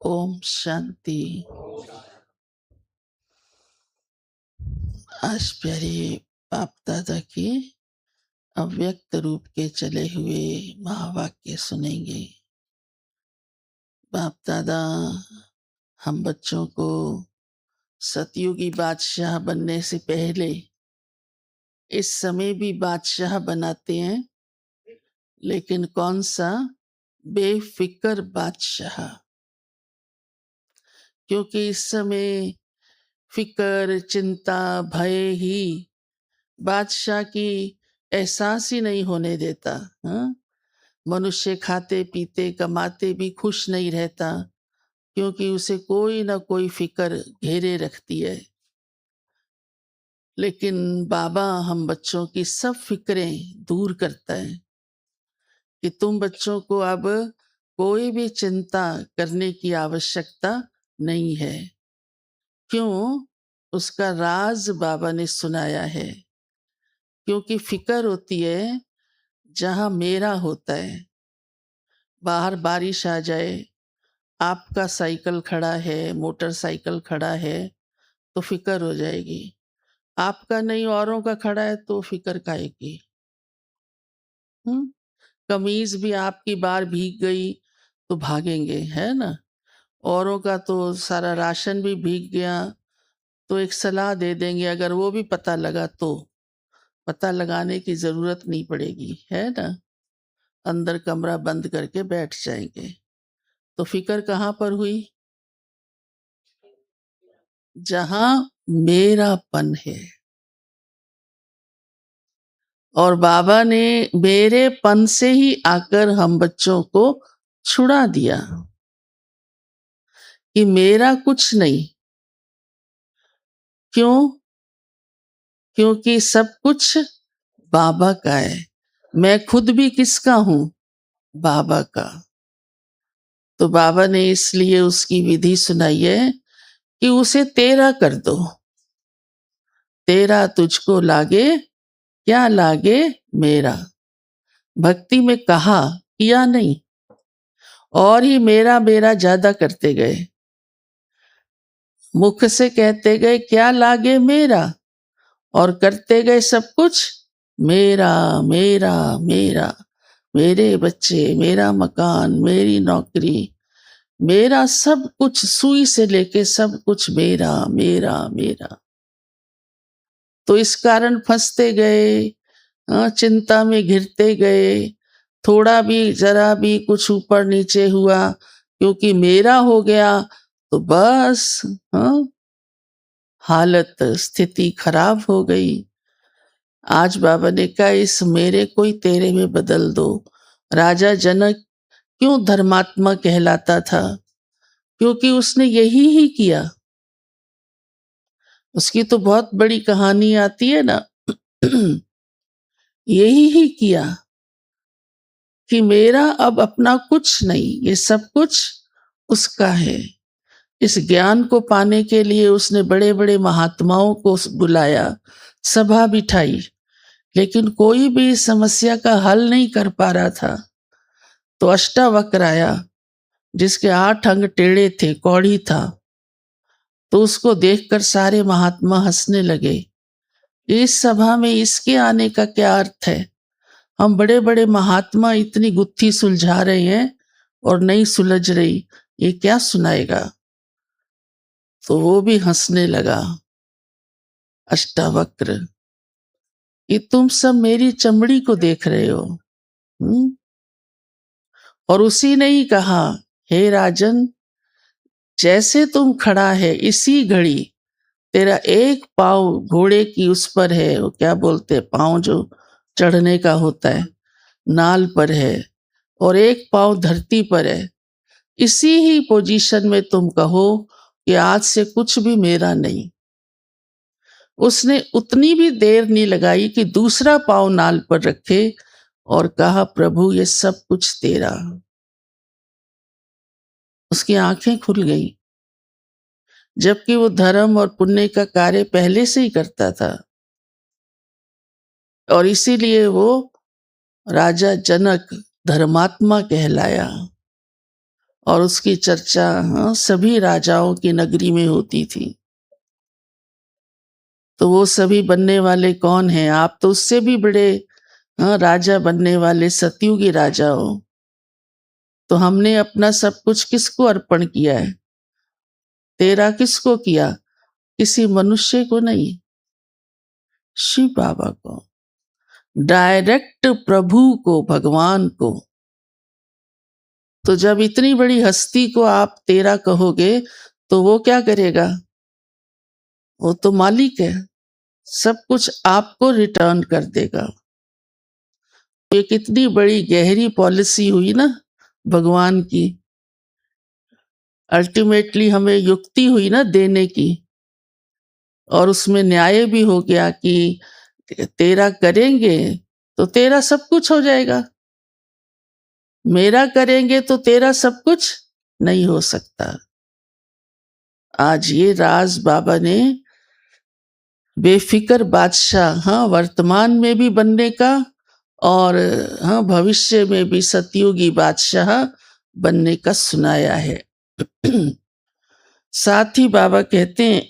ओम शांति। आज प्यारे बाप दादा की अव्यक्त रूप के चले हुए महावाक्य सुनेंगे। बाप दादा हम बच्चों को सतयुगी बादशाह बनने से पहले इस समय भी बादशाह बनाते हैं, लेकिन कौन सा? बेफिक्र बादशाह। क्योंकि इस समय फिक्र, चिंता, भय ही बादशाह की एहसास ही नहीं होने देता। हाँ? मनुष्य खाते पीते कमाते भी खुश नहीं रहता, क्योंकि उसे कोई ना कोई फिक्र घेरे रखती है। लेकिन बाबा हम बच्चों की सब फिक्रें दूर करता है कि तुम बच्चों को अब कोई भी चिंता करने की आवश्यकता नहीं है। क्यों? उसका राज बाबा ने सुनाया है। क्योंकि फिक्र होती है जहां मेरा होता है। बाहर बारिश आ जाए, आपका साइकिल खड़ा है, मोटरसाइकिल खड़ा है, तो फिक्र हो जाएगी। आपका नहीं औरों का खड़ा है तो फिक्र काहे की? हम्म? कमीज भी आपकी बार भीग गई तो भागेंगे, है ना? औरों का तो सारा राशन भी भीग गया तो एक सलाह दे देंगे, अगर वो भी पता लगा तो पता लगाने की जरूरत नहीं पड़ेगी, है ना? अंदर कमरा बंद करके बैठ जाएंगे। तो फिक्र कहाँ पर हुई? जहां मेरापन है। और बाबा ने मेरेपन से ही आकर हम बच्चों को छुड़ा दिया कि मेरा कुछ नहीं। क्यों? क्योंकि सब कुछ बाबा का है। मैं खुद भी किसका हूं? बाबा का। तो बाबा ने इसलिए उसकी विधि सुनाई है कि उसे तेरा कर दो। तेरा तुझको लागे, क्या लागे? मेरा। भक्ति में कहा, किया नहीं, और ही मेरा मेरा ज्यादा करते गए। मुख से कहते गए क्या लागे मेरा, और करते गए सब कुछ मेरा मेरा मेरा। मेरे बच्चे, मेरा मकान, मेरी नौकरी, मेरा सब कुछ, सुई से लेके सब कुछ मेरा मेरा मेरा। तो इस कारण फंसते गए, चिंता में घिरते गए। थोड़ा भी जरा भी कुछ ऊपर नीचे हुआ, क्योंकि मेरा हो गया तो बस हालत स्थिति खराब हो गई। आज बाबा ने कहा इस मेरे को ही तेरे में बदल दो। राजा जनक क्यों धर्मात्मा कहलाता था? क्योंकि उसने यही ही किया। उसकी तो बहुत बड़ी कहानी आती है ना। यही ही किया कि मेरा अब अपना कुछ नहीं, ये सब कुछ उसका है। इस ज्ञान को पाने के लिए उसने बड़े बड़े महात्माओं को बुलाया, सभा बिठाई, लेकिन कोई भी इस समस्या का हल नहीं कर पा रहा था। तो अष्टावक्र आया, जिसके 8 अंग टेढ़े थे, कौड़ी था। तो उसको देखकर सारे महात्मा हंसने लगे। इस सभा में इसके आने का क्या अर्थ है? हम बड़े बड़े महात्मा इतनी गुत्थी सुलझा रहे हैं और नहीं सुलझ रही, ये क्या सुनाएगा? तो वो भी हंसने लगा। अष्टावक्र, ये तुम सब मेरी चमड़ी को देख रहे हो। हुँ? और उसी ने ही कहा, हे राजन, जैसे तुम खड़ा है इसी घड़ी तेरा एक पाँव घोड़े की उस पर है, वो क्या बोलते हैं, पाँव जो चढ़ने का होता है, नाल पर है, और एक पाँव धरती पर है। इसी ही पोजीशन में तुम कहो कि आज से कुछ भी मेरा नहीं। उसने उतनी भी देर नहीं लगाई कि दूसरा पाँव नाल पर रखे और कहा, प्रभु ये सब कुछ तेरा। उसकी आंखें खुल गई, जबकि वो धर्म और पुण्य का कार्य पहले से ही करता था। और इसीलिए वो राजा जनक धर्मात्मा कहलाया। और उसकी चर्चा सभी राजाओं की नगरी में होती थी। तो वो सभी बनने वाले कौन हैं? आप तो उससे भी बड़े राजा बनने वाले सतयुगी राजा हो। तो हमने अपना सब कुछ किसको अर्पण किया है? तेरा किसको किया? किसी मनुष्य को नहीं, शिव बाबा को, डायरेक्ट प्रभु को, भगवान को। तो जब इतनी बड़ी हस्ती को आप तेरा कहोगे तो वो क्या करेगा? वो तो मालिक है, सब कुछ आपको रिटर्न कर देगा। ये कितनी बड़ी गहरी पॉलिसी हुई ना भगवान की। अल्टीमेटली हमें युक्ति हुई ना देने की, और उसमें न्याय भी हो गया कि तेरा करेंगे तो तेरा सब कुछ हो जाएगा, मेरा करेंगे तो तेरा सब कुछ नहीं हो सकता। आज ये राज बाबा ने बेफिक्र बादशाह वर्तमान में भी बनने का, और भविष्य में भी सतयुगी बादशाह बनने का सुनाया है। साथ ही बाबा कहते हैं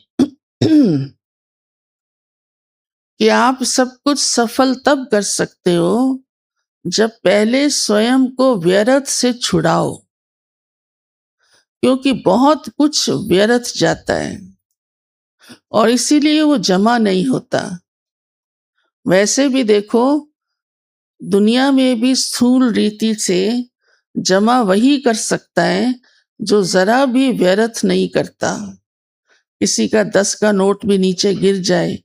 कि आप सब कुछ सफल तब कर सकते हो जब पहले स्वयं को व्यर्थ से छुड़ाओ, क्योंकि बहुत कुछ व्यर्थ जाता है और इसीलिए वो जमा नहीं होता। वैसे भी देखो, दुनिया में भी स्थूल रीति से जमा वही कर सकता है जो जरा भी व्यर्थ नहीं करता। किसी का 10 का नोट भी नीचे गिर जाए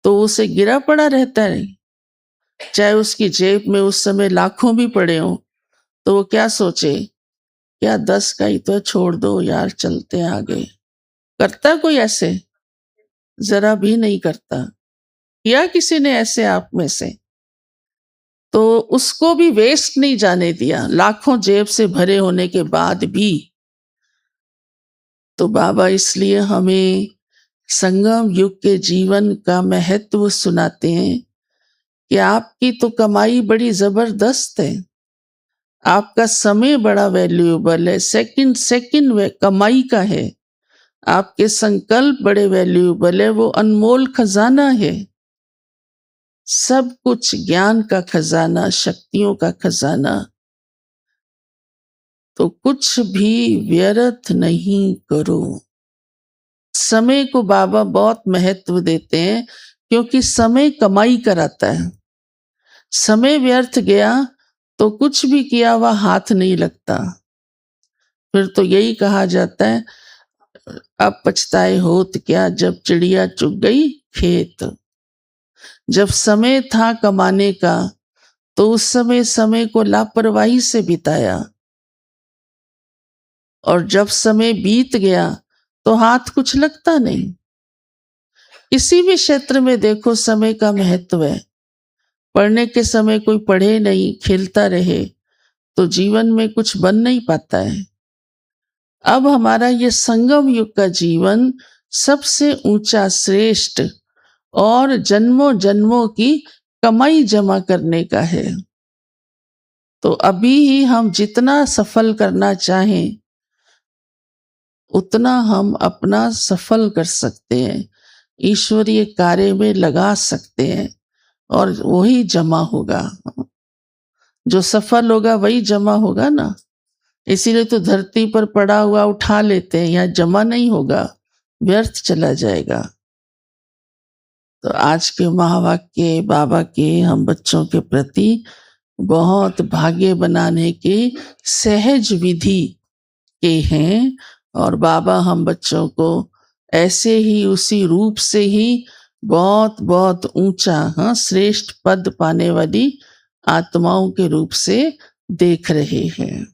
तो उसे गिरा पड़ा रहता है, चाहे उसकी जेब में उस समय लाखों भी पड़े हों, तो वो क्या सोचे, क्या 10 का ही तो, छोड़ दो यार, चलते हैं आगे। करता कोई ऐसे? जरा भी नहीं करता। या किसी ने ऐसे आप में से? तो उसको भी वेस्ट नहीं जाने दिया, लाखों जेब से भरे होने के बाद भी। तो बाबा इसलिए हमें संगम युग के जीवन का महत्व सुनाते हैं कि आपकी तो कमाई बड़ी जबरदस्त है, आपका समय बड़ा वैल्यूएबल है, सेकंड सेकंड कमाई का है, आपके संकल्प बड़े वैल्यूएबल है, वो अनमोल खजाना है। सब कुछ ज्ञान का खजाना, शक्तियों का खजाना। तो कुछ भी व्यर्थ नहीं करो। समय को बाबा बहुत महत्व देते हैं, क्योंकि समय कमाई कराता है। समय व्यर्थ गया तो कुछ भी किया हुआ हाथ नहीं लगता। फिर तो यही कहा जाता है, अब पछताए होत क्या, जब चिड़िया चुग गई खेत। जब समय था कमाने का तो उस समय को लापरवाही से बिताया, और जब समय बीत गया तो हाथ कुछ लगता नहीं। किसी भी क्षेत्र में देखो समय का महत्व है। पढ़ने के समय कोई पढ़े नहीं, खेलता रहे, तो जीवन में कुछ बन नहीं पाता है। अब हमारा ये संगम युग का जीवन सबसे ऊंचा, श्रेष्ठ और जन्मों जन्मों की कमाई जमा करने का है। तो अभी ही हम जितना सफल करना चाहें उतना हम अपना सफल कर सकते हैं, ईश्वरीय कार्य में लगा सकते हैं, और वही जमा होगा। जो सफल होगा वही जमा होगा ना। इसीलिए तो धरती पर पड़ा हुआ उठा लेते हैं, यहाँ जमा नहीं होगा, व्यर्थ चला जाएगा। तो आज के महावाक्य बाबा के हम बच्चों के प्रति बहुत भाग्य बनाने के सहज विधि के हैं, और बाबा हम बच्चों को ऐसे ही, उसी रूप से ही बहुत बहुत ऊंचा, श्रेष्ठ पद पाने वाली आत्माओं के रूप से देख रहे हैं।